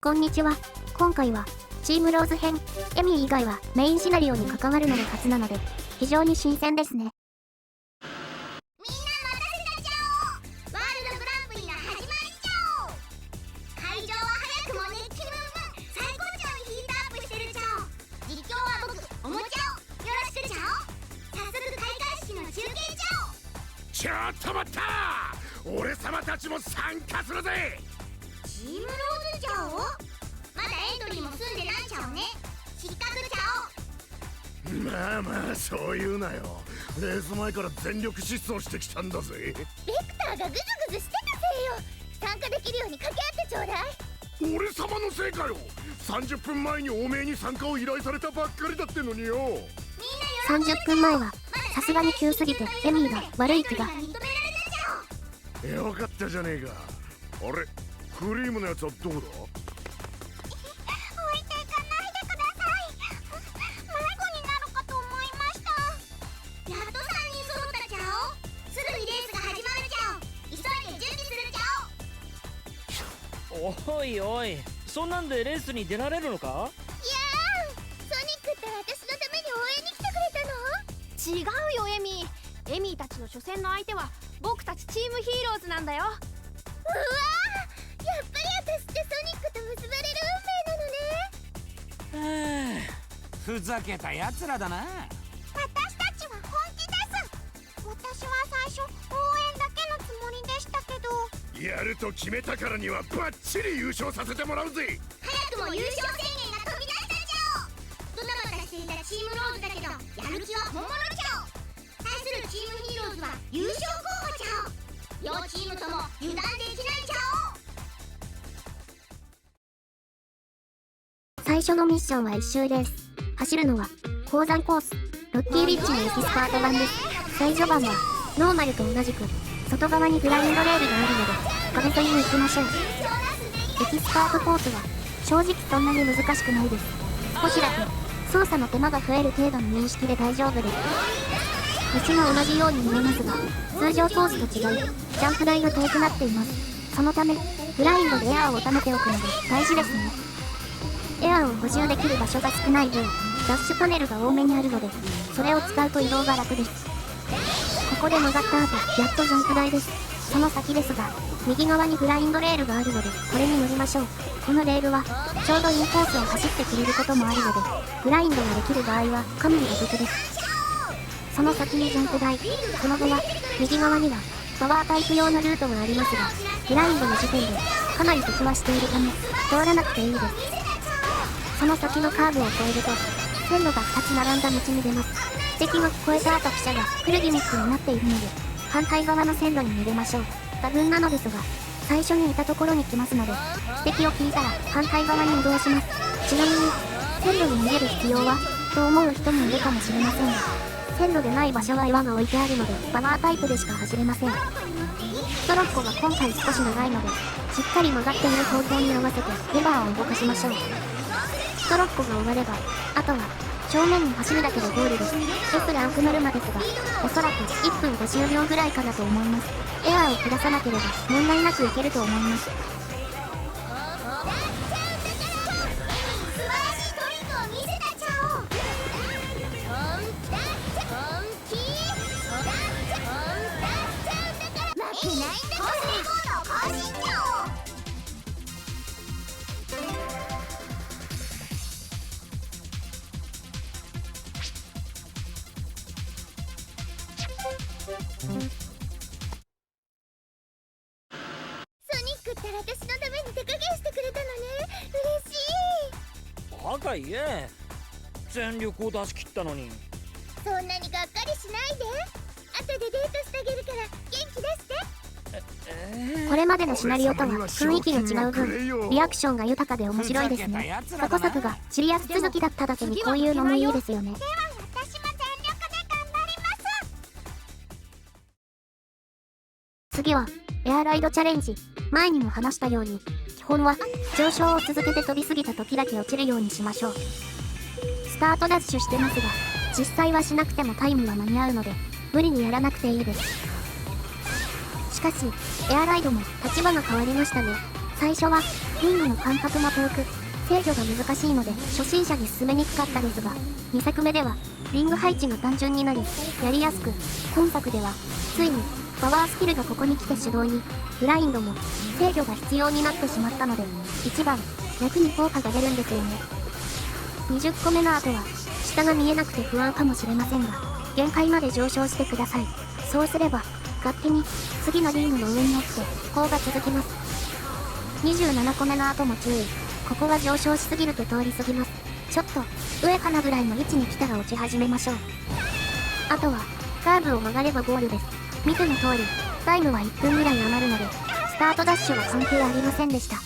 こんにちは。今回はチームローズ編。エミー以外はメインシナリオに関わるのが初なので非常に新鮮ですね。みんな待たせたちゃお。ワールドグランプリが始まりちゃお。会場は早くも熱気ムンムン、最高潮にヒートアップしてるちゃお。実況は僕おもちゃお。よろしくちゃお。早速開会式の中継ちゃお。ちょっと待った。俺様たちも参加するぜ。チームローズちゃお。まだエントリーも済んでないちゃおね。失格ちゃお。まあまあそう言うなよ。レース前から全力疾走してきたんだぜ。レクターがグズグズしてたせいよ。参加できるように掛け合ってちょうだい。俺様のせいかよ。30分前におめえに参加を依頼されたばっかりだってのによ。30分前はさすがに急すぎてエミーが悪い気が。よかったじゃねえか。あれ、クリームのやつはどこだ？置いていかないでください。迷子になるかと思いました。やっと3人揃ったちゃお。すぐにレースが始まるちゃお。急いで準備するちゃお。おいおい、そんなんでレースに出られるのか？いやー、ソニックって私のために応援に来てくれたの？違うよエミー。エミーたちの初戦の相手は僕たちチームヒーローズなんだよ。うわー、やっぱり私ってソニックと結ばれる運命なのね。ふざけたやつらだな。私たちは本気です。私は最初応援だけのつもりでしたけど、やると決めたからにはバッチリ優勝させてもらうぜ。早くも優勝宣言が飛び出したちゃお。ドタバタしていたチームローズだけどやる気は本物ちゃお。対するチームヒーローズは優勝候補ちゃお。両チームとも油断できないちゃお。最初のミッションは1周です。走るのは鉱山コース、ロッキーリッチのエキスパート版です。最序盤はノーマルと同じく外側にグラインドレールがあるので壁沿いに行きましょう。エキスパートコースは正直そんなに難しくないです。少しだけ操作の手間が増える程度の認識で大丈夫です。道が同じように見えますが通常コースと違いジャンプ台が遠くなっています。そのためグラインドでエアーを貯めておくので大事ですね。エアーを補充できる場所が少ない分ダッシュパネルが多めにあるのでそれを使うと移動が楽です。ここで曲がった後やっとジャンプ台です。その先ですが右側にグラインドレールがあるのでこれに乗りましょう。このレールはちょうどインコースを走ってくれることもあるのでグラインドができる場合はかなりお得です。その先にジャンプ台、その後は右側にはパワータイプ用のルートがありますがグラインドの時点でかなり敵はしているため通らなくていいです。その先のカーブを越えると線路が2つ並んだ道に出ます。敵が越えた後汽車がフルギミックになっているので反対側の線路に逃げましょう。多分なのですが最初にいたところに来ますので指摘を聞いたら反対側に移動します。ちなみに線路に逃げる必要はと思う人もいるかもしれませんが線路でない場所は岩が置いてあるのでパワータイプでしか走れません。ストロッコが今回少し長いのでしっかり曲がっている方向に合わせてレバーを動かしましょう。ストロッコが終わればあとは正面に走るだけでゴールです。S ランク乗るまですがおそらく1分50秒ぐらいかなと思います。エアーを下さなければ問題なくいけると思います。素晴らしいトリックを見せたちゃお。負けないんだから更新ちゃお。ソニックって私のために手加減してくれたのね。嬉しい。バカ言え。全力を出し切ったのに。そんなにがっかりしないで。後でデートしてあげるから元気出して。これまでのシナリオとは雰囲気が違う分リアクションが豊かで面白いですね。過去作がシリアス続きだっただけにこういうのもいいですよね。では私も全力で頑張ります。次はエアライドチャレンジ。前にも話したように基本は上昇を続けて飛びすぎた時だけ落ちるようにしましょう。スタートダッシュしてますが実際はしなくてもタイムは間に合うので無理にやらなくていいです。しかしエアライドも立場が変わりましたね。最初はリングの感覚も遠く、制御が難しいので初心者に進めにくかったですが、2作目ではリング配置が単純になりやりやすく、今作ではついにパワースキルがここに来て手動に、ブラインドも制御が必要になってしまったので、一番楽に効果が出るんですよね。20個目の後は下が見えなくて不安かもしれませんが、限界まで上昇してください。そうすれば勝手に次のリングの上に落ちてこうが続きます。27個目の後も注意。ここは上昇しすぎると通り過ぎます。ちょっと上かなぐらいの位置に来たら落ち始めましょう。あとはカーブを曲がればゴールです。見ての通りタイムは1分ぐらい余るので、スタートダッシュは関係ありませんでした。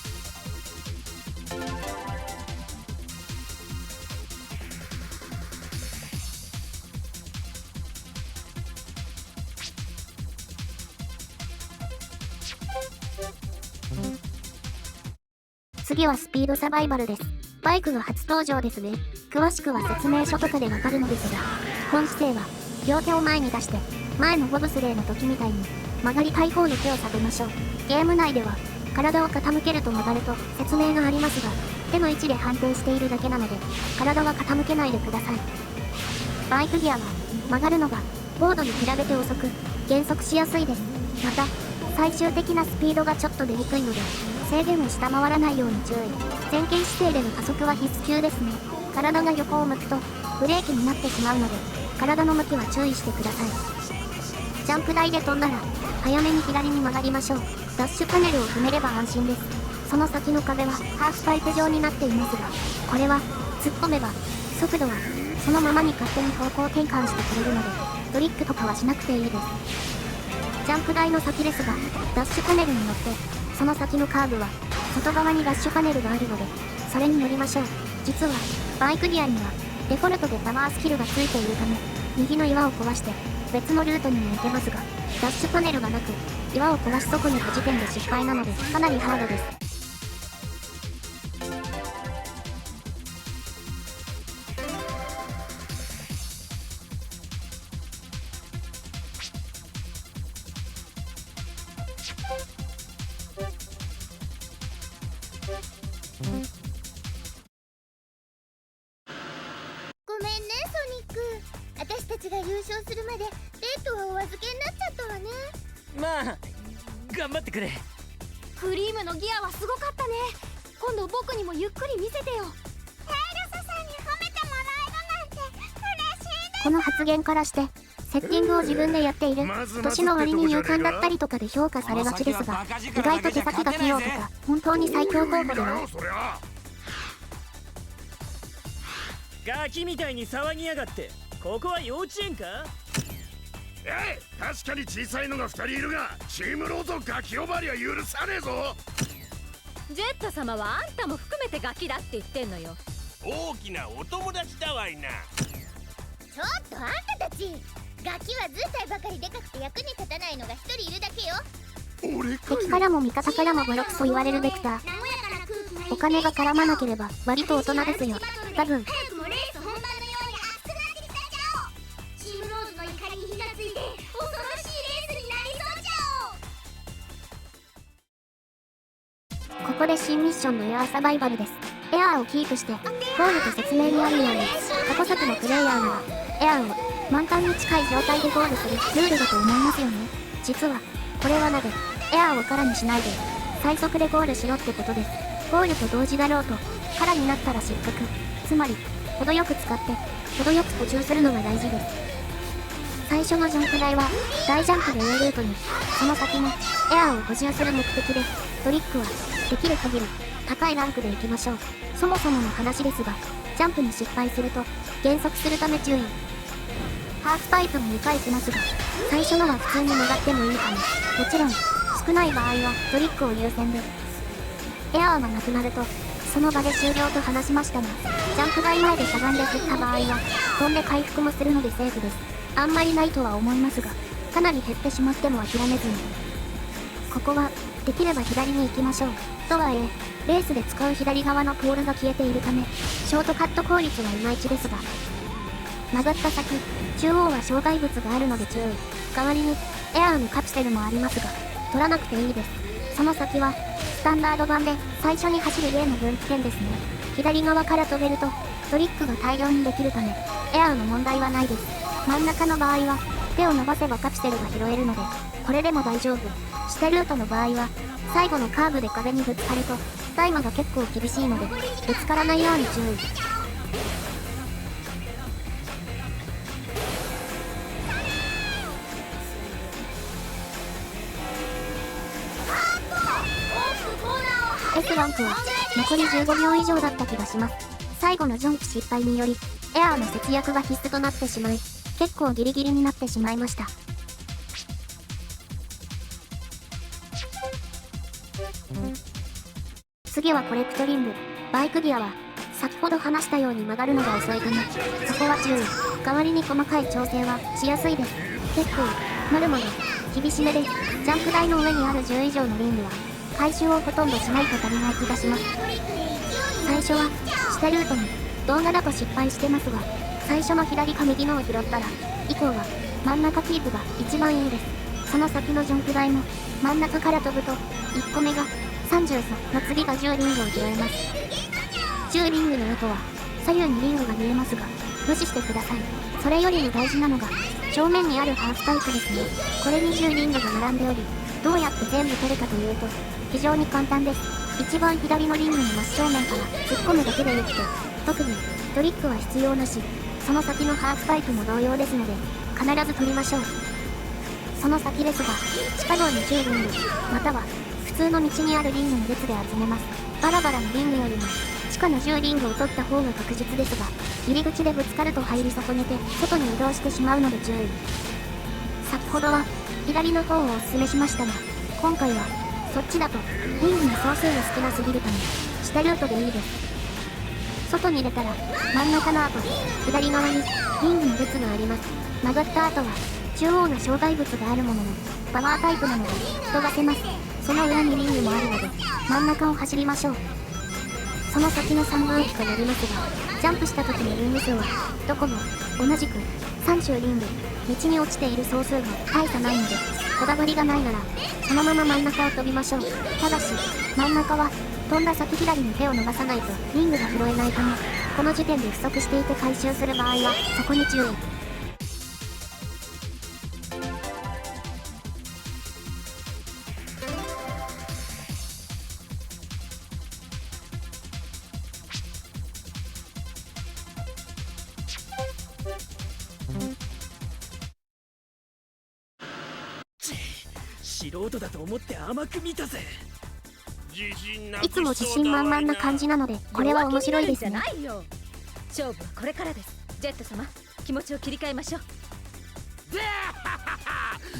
次はスピードサバイバルです。バイクが初登場ですね。詳しくは説明書とかでわかるのですが、本姿勢は両手を前に出して、前のボブスレーの時みたいに曲がりたい方の手を下げましょう。ゲーム内では体を傾けると曲がると説明がありますが、手の位置で判定しているだけなので、体は傾けないでください。バイクギアは曲がるのがボードに比べて遅く、減速しやすいです。また最終的なスピードがちょっと出にくいので、制限を下回らないように注意。前傾姿勢での加速は必須級ですね。体が横を向くとブレーキになってしまうので、体の向きは注意してください。ジャンプ台で飛んだら早めに左に曲がりましょう。ダッシュパネルを踏めれば安心です。その先の壁はハーフパイプ状になっていますが、これは突っ込めば速度はそのままに勝手に方向転換してくれるので、トリックとかはしなくていいです。ジャンプ台の先ですが、ダッシュパネルに乗ってその先のカーブは外側にダッシュパネルがあるので、それに乗りましょう。実はバイクギアにはデフォルトでパワースキルがついているため、右の岩を壊して別のルートにも行けますが、ダッシュパネルがなく岩を壊し損ねた時点で失敗なのでかなりハードです。ごめんねソニック、私たちが優勝するまでレッドはお預けになっちゃったわね。まあ頑張ってくれ。クリームのギアはすごかったね。今度僕にもゆっくり見せてよ。ヘイルスさんに褒めてもらえるなんて嬉しいね。この発言からしてセッティングを自分でやっている、年の割に勇敢だったりとかで評価されがちですが、意外と手先が器用とか本当に最強候補では。そりゃガキみたいに騒ぎやがって。ここは幼稚園か？確かに小さいのが2人いるが、チームローとガキ呼ばわりは許さねえぞ。ジェット様はあんたも含めてガキだって言ってんのよ。大きなお友達だわいな。ちょっとあんたたち、ガキは図体ばかりでかくて役に立たないのが1人いるだけよ。俺か敵からも味方からもボロクソ言われるベクター。お金が絡まなければ割と大人ですよ。多分早くもレース本番のように熱くなってきたじゃお。チームローズの怒りに火がついて恐ろしいレースになりそうじゃお。ここで新ミッションのエアーサバイバルです。エアーをキープしてゴールと説明にあるように、過去作のプレイヤーならエアーを満タンに近い状態でゴールするルールだと思いますよね。実はこれはなぜエアーを空にしないで最速でゴールしろってことです。ゴールと同時だろうと空になったら失格。つまり程よく使って程よく途中するのが大事です。最初のジャンプ台は大ジャンプで A ルートに、その先のエアーを補充する目的で、トリックはできる限り高いランクで行きましょう。そもそもの話ですが、ジャンプに失敗すると減速するため注意。ハーフパイプも2回しますが、最初のは普通に曲がってもいいため、もちろん少ない場合はトリックを優先で。エアーがなくなるとその場で終了と話しましたが、ジャンプ台前でしゃがんで振った場合は飛んで回復もするのでセーフです。あんまりないとは思いますが、かなり減ってしまっても諦めずに。ここはできれば左に行きましょう。とはいえレースで使う左側のポールが消えているため、ショートカット効率はいまいちですが、曲がった先中央は障害物があるので注意。代わりにエアーのカプセルもありますが取らなくていいです。その先はスタンダード版で最初に走る例の分岐点ですね。左側から飛べるとトリックが大量にできるためエアーの問題はないです。真ん中の場合は手を伸ばせばカプセルが拾えるのでこれでも大丈夫。下ルートの場合は最後のカーブで壁にぶつかるとタイムが結構厳しいのでぶつからないように注意。S ランクは残り15秒以上だった気がします。最後のジャンプ失敗によりエアーの節約が必須となってしまい結構ギリギリになってしまいました。次はコレクトリング。バイクギアは先ほど話したように曲がるのが遅いためそこは注意。代わりに細かい調整はしやすいです。結構まるまる厳しめでジャンプ台の上にある10以上のリングは回収をほとんどしないと足りない気がします。最初は下ルートに動画だと失敗してますが最初の左か右のを拾ったら以降は真ん中キープが一番いいです。その先のジャンプ台も真ん中から飛ぶと1個目が30の次が10リングを拾えます。10リングの後は左右にリングが見えますが無視してください。それよりも大事なのが正面にあるハーフパイプですね。これに10リングが並んでおりどうやって全部取るかというと非常に簡単です。一番左のリングに真正面から突っ込むだけでよくて特にトリックは必要なし。その先のハーフパイプも同様ですので必ず取りましょう。その先ですが地下道に10リングまたは普通の道にあるリングの列で集めます。バラバラのリングよりも地下の10リングを取った方が確実ですが入り口でぶつかると入り損ねて外に移動してしまうので注意。先ほどは左の方をお勧めしましたが今回はそっちだとリングの総数が少なすぎるため下ルートでいいです。外に出たら真ん中の後左側にリングの列があります。曲がった後は中央の障害物があるもののパワータイプなので人がせます。その裏にリングもあるので真ん中を走りましょう。その先の3番駅となりますがジャンプした時のリング数はどこも同じく30リング。道に落ちている総数が大差ないのでこだわりがないならそのまま真ん中を飛びましょう。ただし真ん中は飛んだ先左に手を伸ばさないとリングが拾えないためこの時点で不足していて回収する場合はそこに注意。素人だと思って甘く見たぜ。いつも自信満々な感じなのでこれは面白いですね。弱気になるんじゃないよ。勝負はこれからです。ジェット様気持ちを切り替えましょう。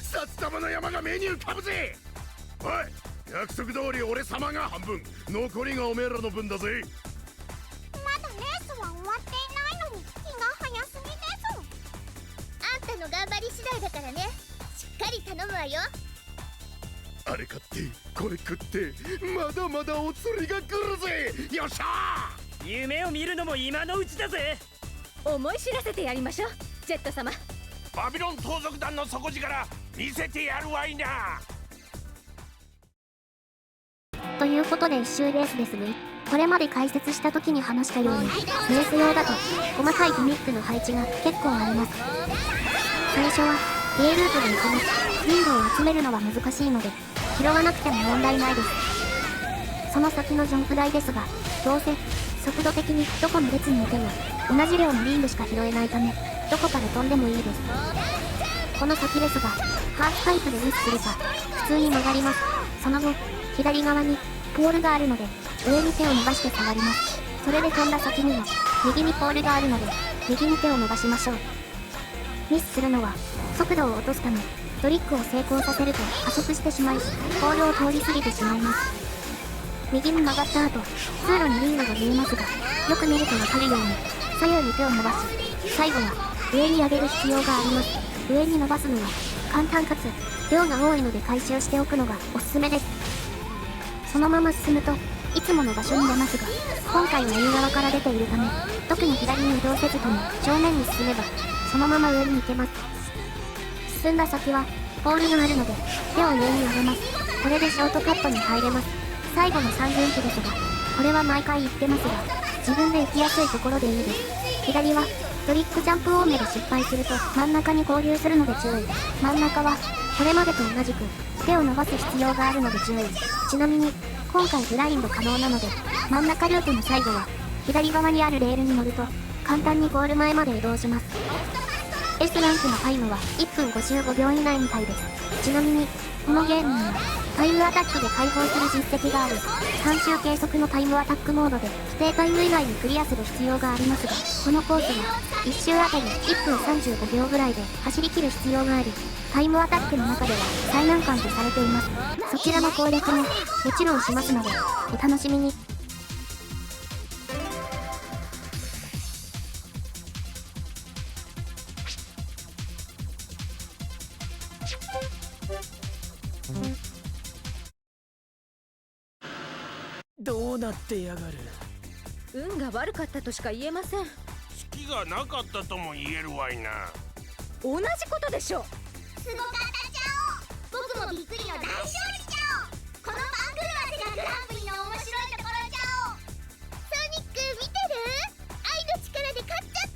札束の山が目に浮かぶぜ。おい約束通り俺様が半分残りがおめえらの分だぜ。まだレースは終わっていないのに気が早すぎです。あんたの頑張り次第だからね。しっかり頼むわよ。あれ買ってこれ食ってまだまだお釣りが来るぜ。よっしゃー。夢を見るのも今のうちだぜ。思い知らせてやりましょうジェット様。バビロン盗賊団の底力見せてやるわいな。ということで1周レースですね。これまで解説した時に話したようにレース用だと細かいギミックの配置が結構あります。最初は A ルートで行きます。リングを集めるのは難しいので拾わなくても問題ないです。その先のジャンプ台ですがどうせ速度的にどこの列にいても同じ量のリングしか拾えないためどこから飛んでもいいです。この先ですがハーフパイプでミスするか普通に曲がります。その後左側にポールがあるので上に手を伸ばして下がります。それで飛んだ先には右にポールがあるので右に手を伸ばしましょう。ミスするのは速度を落とすためトリックを成功させると加速してしまいポールを通り過ぎてしまいます。右に曲がった後通路にリングが見えますがよく見ると分かるように左右に手を伸ばし最後は上に上げる必要があります。上に伸ばすのは簡単かつ量が多いので回収しておくのがおすすめです。そのまま進むといつもの場所に出ますが今回は右側から出ているため特に左に移動せずとも正面に進めばそのまま上に行けます。進んだ先はポールがあるので手を上に上げます。これでショートカットに入れます。最後の3分岐ですが、これは毎回言ってますが、自分で行きやすいところでいいです。左はトリックジャンプ多めで失敗すると真ん中に合流するので注意。真ん中はこれまでと同じく手を伸ばす必要があるので注意。ちなみに今回ブラインド可能なので、真ん中ルートの最後は左側にあるレールに乗ると簡単にゴール前まで移動します。S ランクのタイムは1分55秒以内みたいです。ちなみにこのゲームにはタイムアタックで解放する実績がある3周計測のタイムアタックモードで規定タイム以外にクリアする必要がありますが、このコースは1周あたり1分35秒ぐらいで走り切る必要があり、タイムアタックの中では最難関とされています。そちらの攻略ももちろんしますのでお楽しみに。どうなってやがる。運が悪かったとしか言えません。隙がなかったとも言えるわいな。同じことでしょ。すごかったちゃお。僕もびっくりの大勝利ちゃお。この番組までがグランプリの面白いところちゃお。ソニック見てる？愛の力で勝っちゃっ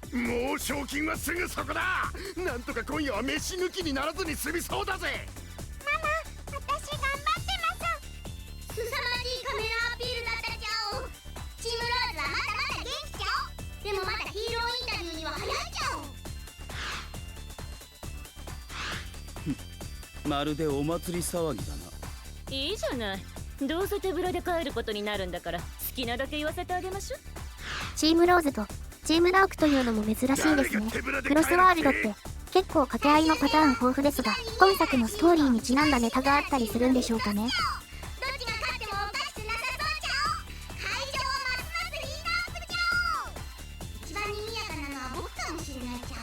た。もう賞金はすぐそこだ。なんとか今夜は飯抜きにならずに済みそうだぜ。ママ、私頑張ってます。凄まじいカメラアピールだったちゃお。チームローズはまだまだ元気ちゃお。でもまだヒーローインタビューには早いちゃお。まるでお祭り騒ぎだな。いいじゃない。どうせ手ぶらで帰ることになるんだから好きなだけ言わせてあげましょ。チームローズとチームダークというのも珍しいですね。クロスワールドって結構掛け合いのパターン豊富ですが、今作のストーリーにちなんだネタがあったりするんでしょうかね。どっちが勝ってもおかしくなさそうちゃお。会場はますますヒートアップちゃお。一番賑やかなのは僕かもしれないちゃ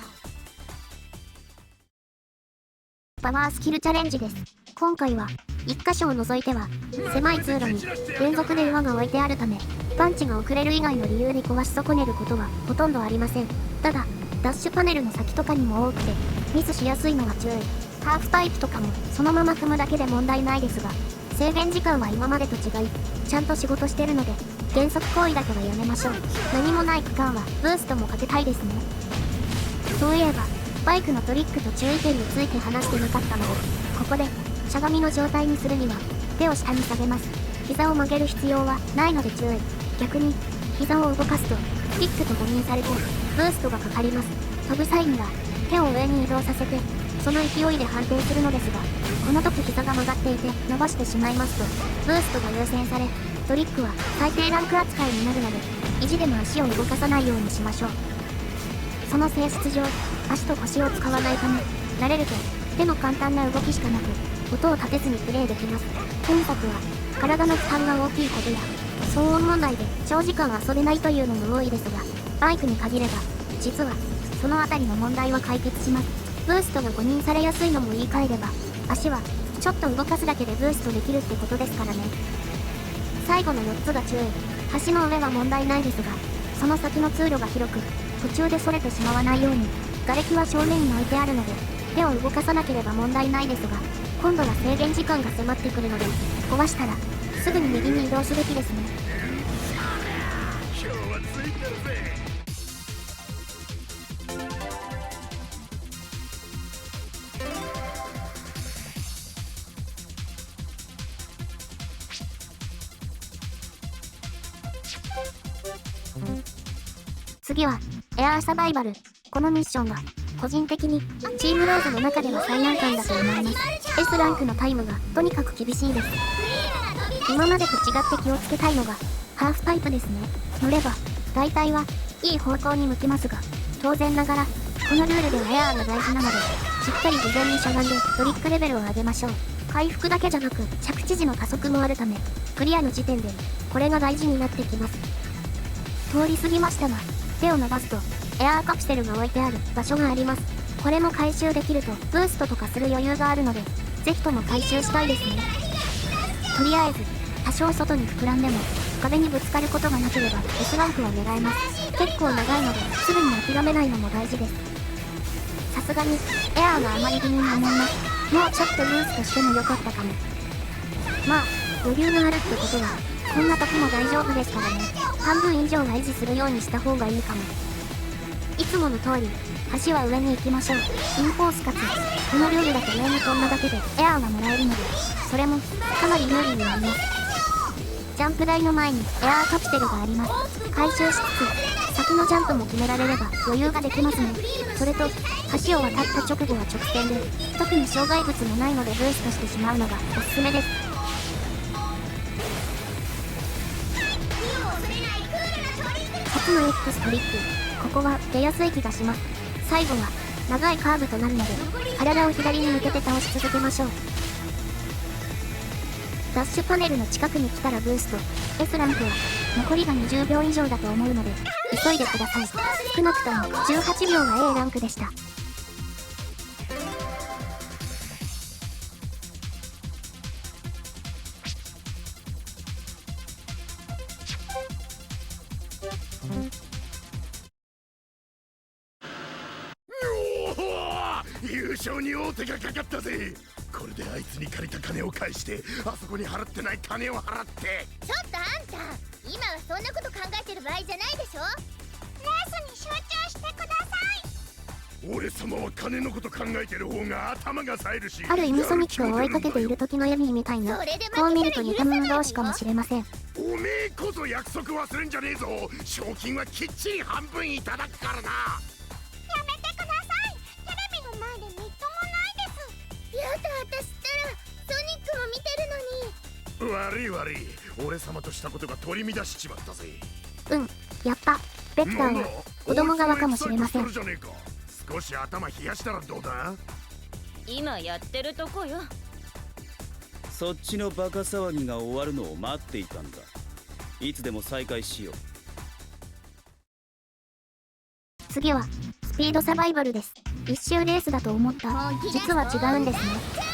お。パワースキルチャレンジです。今回は1箇所を除いては狭い通路に連続で岩が置いてあるため、パンチが遅れる以外の理由で壊し損ねることはほとんどありません。ただダッシュパネルの先とかにも多くてミスしやすいのは注意。ハーフパイプとかもそのまま踏むだけで問題ないですが、制限時間は今までと違いちゃんと仕事してるので減速行為だけはやめましょう。何もない区間はブーストもかけたいですね。そういえばバイクのトリックと注意点について話してなかったので、ここでしゃがみの状態にするには手を下に下げます。膝を曲げる必要はないので注意。逆に膝を動かすとキックと誤認されてブーストがかかります。飛ぶ際には手を上に移動させてその勢いで反転するのですが、この時膝が曲がっていて伸ばしてしまいますとブーストが優先されトリックは最低ランク扱いになるので、意地でも足を動かさないようにしましょう。その性質上足と腰を使わないため、慣れると手の簡単な動きしかなく音を立てずにプレイできます。本作は体の負担が大きいことや騒音問題で長時間遊べないというのも多いですが、バイクに限れば実はそのあたりの問題は解決します。ブーストが誤認されやすいのも言い換えれば、足はちょっと動かすだけでブーストできるってことですからね。最後の4つが注意。橋の上は問題ないですが、その先の通路が広く途中で逸れてしまわないように瓦礫は正面に置いてあるので手を動かさなければ問題ないですが、今度は制限時間が迫ってくるので壊したらすぐに右に移動すべきですね。今日はついてるぜ。次はエアーサバイバル。このミッションは個人的にチームローズの中では最難関だと思います。 S ランクのタイムがとにかく厳しいです。今までと違って気をつけたいのがハーフパイプですね。乗れば大体はいい方向に向きますが、当然ながらこのルールではエアーが大事なのでしっかり事前にしゃがんでトリックレベルを上げましょう。回復だけじゃなく着地時の加速もあるためクリアの時点でこれが大事になってきます。通り過ぎましたが手を伸ばすとエアーカプセルが置いてある場所があります。これも回収できるとブーストとかする余裕があるのでぜひとも回収したいですね。とりあえず多少外に膨らんでも壁にぶつかることがなければ S ランクは狙えます。結構長いのですぐに諦めないのも大事です。さすがにエアーがあまり気に思います。もうちょっとブーストしてもよかったかも。まあ余裕があるってことはこんな時も大丈夫ですからね。半分以上は維持するようにした方がいいかも。いつもの通り橋は上に行きましょう。インコースかつこのルールだと上に飛んだだけでエアーがもらえるので、それもかなり有利になります。ジャンプ台の前にエアーカプセルがあります。回収しつつ先のジャンプも決められれば余裕ができますね。それと橋を渡った直後は直線で特に障害物もないのでブーストしてしまうのがおすすめです。初の X トリック、ここは出やすい気がします。最後は長いカーブとなるので体を左に向けて倒し続けましょう。ダッシュパネルの近くに来たらブースト。 S ランクは残りが20秒以上だと思うので急いでください。少なくとも18秒が A ランクでした。優勝に王手がかかったぜ。これであいつに借りた金を返してあそこに払ってない金を払って。ちょっとあんた、今はそんなこと考えてる場合じゃないでしょ。レースに集中してください。俺様は金のこと考えてる方が頭が冴えるし、ある意味ソニックを追いかけている時のエミーみたいな、こう見ると似た者同士かもしれません。おめえこそ約束忘れんじゃねえぞ。賞金はきっちり半分いただくからな。やめてください。テレビの前でみっともないです。やだ、私ったらソニックも見てるのに。悪い悪い、俺様としたことが取り乱しちまったぜ。やっぱベクターは子供側かもしれません。少し頭冷やしたらどうだ。今やってるとこよ。そっちのバカ騒ぎが終わるのを待っていたんだ。いつでも再開しよう。次はスピードサバイバルです。一周レースだと思った。実は違うんですね。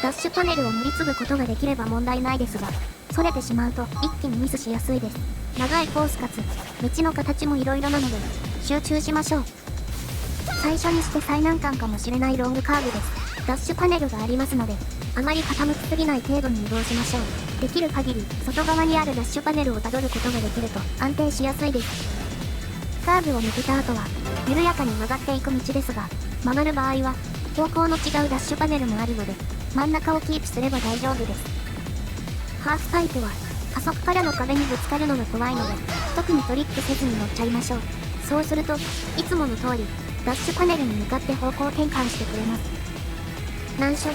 ダッシュパネルを乗り継ぐことができれば問題ないですが、それてしまうと一気にミスしやすいです。長いコースかつ道の形も色々なので集中しましょう。最初にして最難関かもしれないロングカーブです。ダッシュパネルがありますのであまり傾きすぎない程度に移動しましょう。できる限り外側にあるダッシュパネルをたどることができると安定しやすいです。カーブを抜けた後は緩やかに曲がっていく道ですが、曲がる場合は方向の違うダッシュパネルもあるので真ん中をキープすれば大丈夫です。ハーフパイプは加速からの壁にぶつかるのが怖いので特にトリックせずに乗っちゃいましょう。そうするといつもの通りダッシュパネルに向かって方向転換してくれます。難所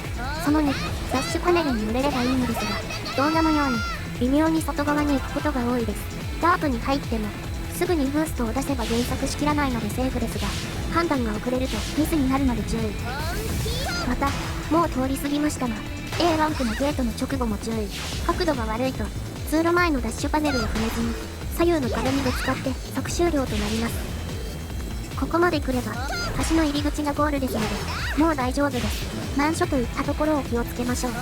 その2、ダッシュパネルに乗れればいいのですが、動画のように微妙に外側に行くことが多いです。ダートに入ってもすぐにブーストを出せば減速しきらないのでセーフですが、判断が遅れるとミスになるので注意。またもう通り過ぎましたが A ランクのゲートの直後も注意。角度が悪いと通路前のダッシュパネルを踏めずに左右の壁にぶつかって即終了となります。ここまで来れば橋の入り口がゴールですのでもう大丈夫です。難所といったところを気をつけましょう。負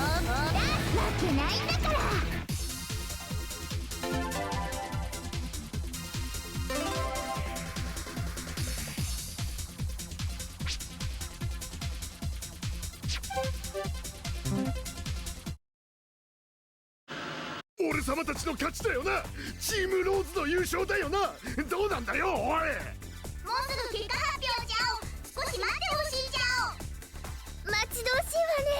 けないんだから。俺様たちの勝ちだよな。チームローズの優勝だよな。どうなんだよおい。もうすぐ結果発表じゃお。少し待ってほしいじゃお。待ち遠しいわね。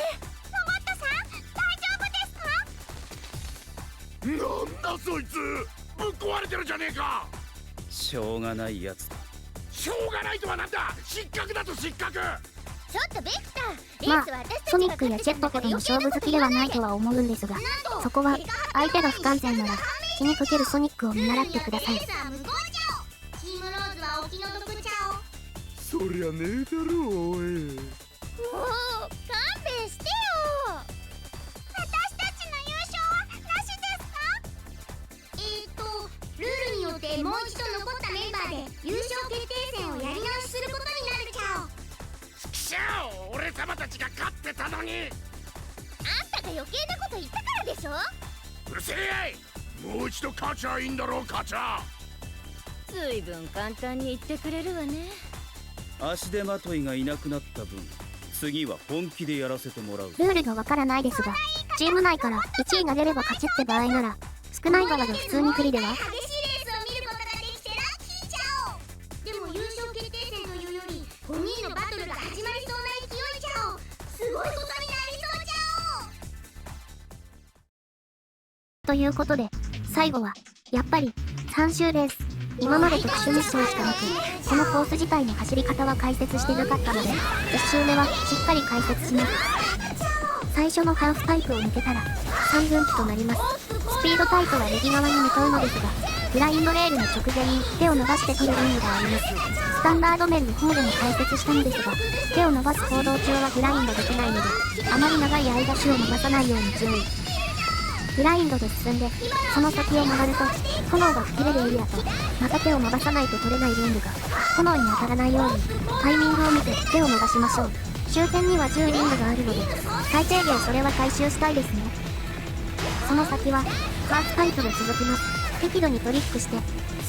ロボットさん大丈夫ですか。なんだそいつ、ぶっ壊れてるじゃねえか。しょうがないやつだ。しょうがないとはなんだ。失格だと失格。ちょっとベクター、レまあースは私たちがソニックやチェットほどの勝負好きではないとは思うんですが、そこは相手が不完全なら気にかけるソニックを見習ってください。レースは無効じゃお。チームローズはお気の毒じゃそりゃねえだろおい。お。もう勘弁してよ。私たちの優勝はなしですか。ルールによってもう一度残ったメンバーで優勝決定戦をやり直しすることになるちゃお。くしゃお、俺様たちが勝ってたのに。あんたが余計なこと言ったからでしょ。うるせえやい。もう一度勝ちゃいいんだろう。勝ちゃ。ずいぶん簡単に言ってくれるわね。足手まといがいなくなった分次は本気でやらせてもらう。ルールがわからないですがチーム内から1位が出れば勝ちって場合なら、少ない側が普通に不利では。激しいレースを見ることができてラッキーちゃお。でも優勝決定戦というより5人のバトルが始まりそうな勢いちゃお。すごいことになりそうちゃお。ということで、最後は、やっぱり、3周レース。今まで特殊ミッションしかなく、このコース自体の走り方は解説してなかったので、1周目はしっかり解説します。最初のハーフパイプを抜けたら、3分岐となります。スピードタイプは右側に向かうのですが、グラインドレールの直前に手を伸ばして取る意味があります。スタンダード面の方でも解説したのですが、手を伸ばす行動中はグラインドできないので、あまり長い間手を伸ばさないように注意。グラインドで進んで、その先を曲がると、炎が吹き出るエリアと、また手を伸ばさないと取れないリングが、炎に当たらないように、タイミングを見て手を伸ばしましょう。終点には10リングがあるので、最低限それは回収したいですね。その先は、ハーフパイプで続きます。適度にトリックして、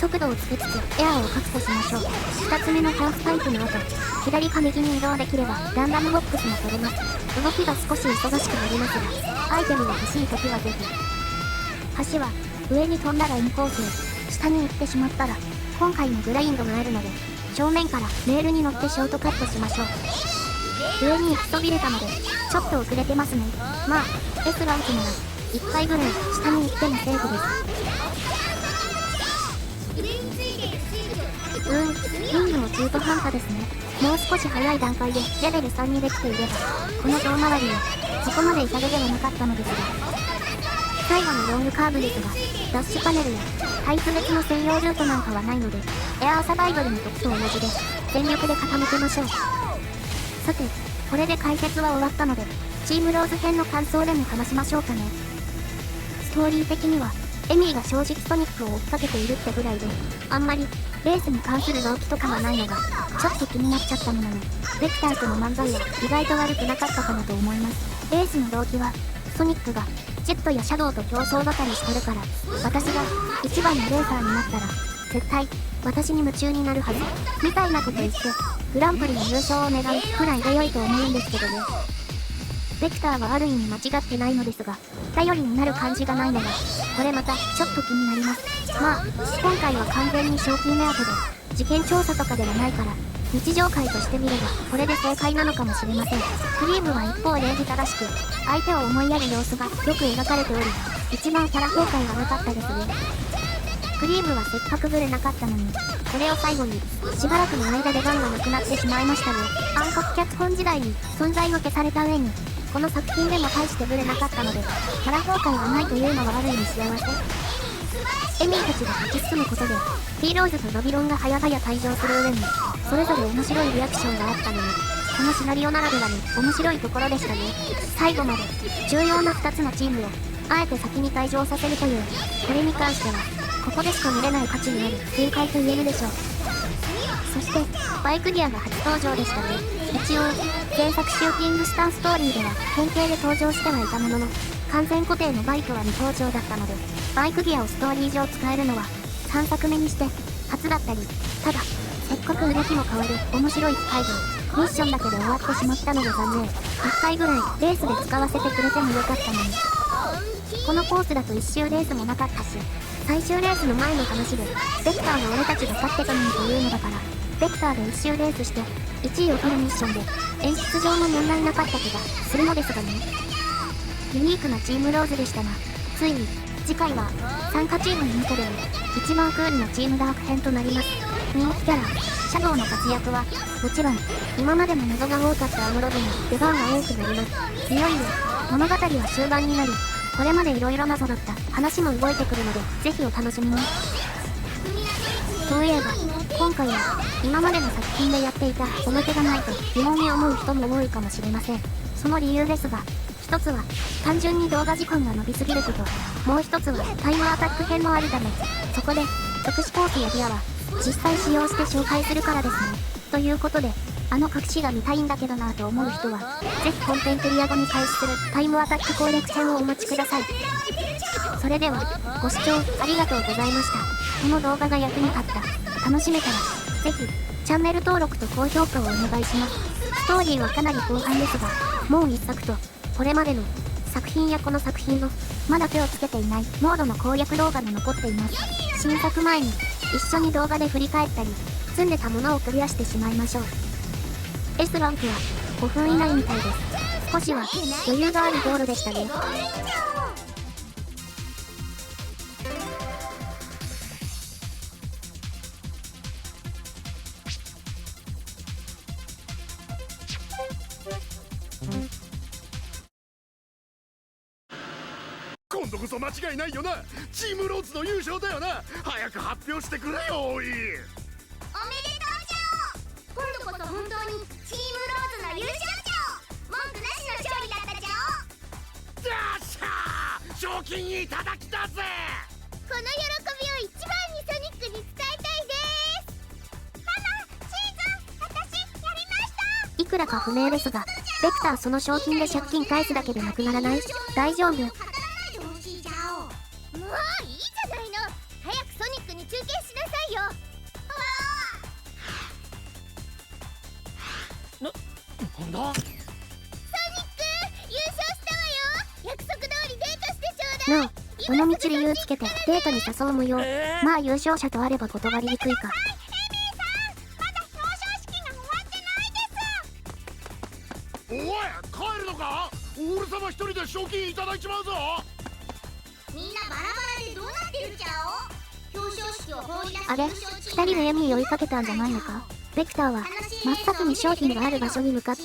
速度をつけつつエアーを確保しましょう。2つ目のハーフパイプの後、左か右に移動できればランダムボックスも取れます。動きが少し忙しくなりますが、アイテムが欲しい時はぜひ。橋は上に飛んだらインコースへ、下に行ってしまったら今回もグラインドがあるので、正面からレールに乗ってショートカットしましょう。上に行きそびれたのでちょっと遅れてますね。まあ S ランクなら1回ぐらい下に行ってもセーフです。リングも中途半端ですね。もう少し早い段階でレベル3にできていれば、この遠回りはそこまで痛手ではなかったのですが、最後のロングカーブですが、ダッシュパネルやタイプ別の専用ルートなんかはないので、エアーサバイバルの時と同じで全力で傾けましょう。さて、これで解説は終わったので、チームローズ編の感想でも話しましょうかね。ストーリー的にはエミーが正直ソニックを追っかけているってぐらいで、あんまりレースに関する動機とかはないのがちょっと気になっちゃったものの、ベクターとの漫才は意外と悪くなかったかなと思います。レースの動機はソニックがジェットやシャドウと競争ばかりしてるから、私が一番のレーサーになったら絶対私に夢中になるはずみたいなこと言って、グランプリの優勝を願うくらいで良いと思うんですけどね。ベクターはある意味間違ってないのですが、頼りになる感じがないのがこれまたちょっと気になります。まあ今回は完全に賞金目当てで事件調査とかではないから、日常会としてみればこれで正解なのかもしれません。クリームは一方礼儀正しく相手を思いやる様子がよく描かれており、一番キャラ崩壊はなかったですね。クリームはせっかくブレなかったのに、これを最後にしばらくの間出番がなくなってしまいましたね。暗黒脚本時代に存在を消された上に、この作品でも大してブレなかったので、キャラ崩壊がないというのはある意味幸せ。エミーたちが勝ち進むことで、ヒーローズとバビロンが早々退場する上に、それぞれ面白いリアクションがあったのに、このシナリオならではの面白いところでしたね。最後まで重要な2つのチームをあえて先に退場させるという、これに関してはここでしか見れない価値になる正解と言えるでしょう。そしてバイクギアが初登場でしたね。一応原作シューティングスターストーリーでは本形で登場してはいたものの、完全固定のバイクは未登場だったので、バイクギアをストーリー上使えるのは3作目にして初だったり、ただせっかく動きも変わる面白い機会でミッションだけで終わってしまったのが残念。1回ぐらいレースで使わせてくれてもよかったのに。このコースだと1周レースもなかったし、最終レースの前の話でベクターが俺たちが勝ってたのにというのだから、ベクターで1周レースして1位を取るミッションで演出上の問題なかった気がするのですがね。ユニークなチームローズでしたが、ついに次回は参加チームの中でも一番クールなチームダーク編となります。人気キャラシャドウの活躍はもちろん、今までも謎が多かったアムロでも出番が多くなります。いよいよ物語は終盤になり、これまで色々謎だった話も動いてくるので、ぜひお楽しみに。そういえば今回は今までの作品でやっていた表がないと疑問に思う人も多いかもしれません。その理由ですが、一つは単純に動画時間が伸びすぎること、もう一つはタイムアタック編もあるため、そこで特殊コースやギアは実際使用して紹介するからですね。ということで、あの隠しが見たいんだけどなぁと思う人は、ぜひ本編クリア後に開始するタイムアタック攻略戦をお待ちください。それでは、ご視聴ありがとうございました。この動画が役に立った、楽しめたら、ぜひ、チャンネル登録と高評価をお願いします。ストーリーはかなり後半ですが、もう1作と、これまでの作品やこの作品のまだ手をつけていないモードの攻略動画も残っています。新作前に一緒に動画で振り返ったり積んでたものをクリアしてしまいましょう。 S ランクは5分以内みたいです。少しは余裕があるゴールでしたね。今度こそ間違いないよな。チームローズの優勝だよな。早く発表してくれよ。おい、おめでとうじゃお。今度こそ本当にチームローズの優勝じゃお。文句なしの勝利だったじゃお。よっしゃー、賞金いただきだぜ。この喜びを一番にソニックに伝えたいです。ママ、チーズ、私やりました。いくらか不明ですが、ベクターその賞金で借金返すだけでなくならない？大丈夫。もういいじゃないの。早くソニックに中継しなさいよ。なんだ。ソニック、優勝したわよ。約束通りデートしてちょうだい。なあ、どのみち理由つけてデートに誘うもよう。まあ優勝者とあれば断りにくいか。エミーさん、まだ表彰式が終わってないです。おい、帰るのか。俺様一人で賞金いただいちまうぞ。みんなバラバラでどうなってるっちゃお。表彰式を放り出すあれ、2人でエミー追いかけたんじゃないのか。ベクターは真っ先に商品がある場所に向かった。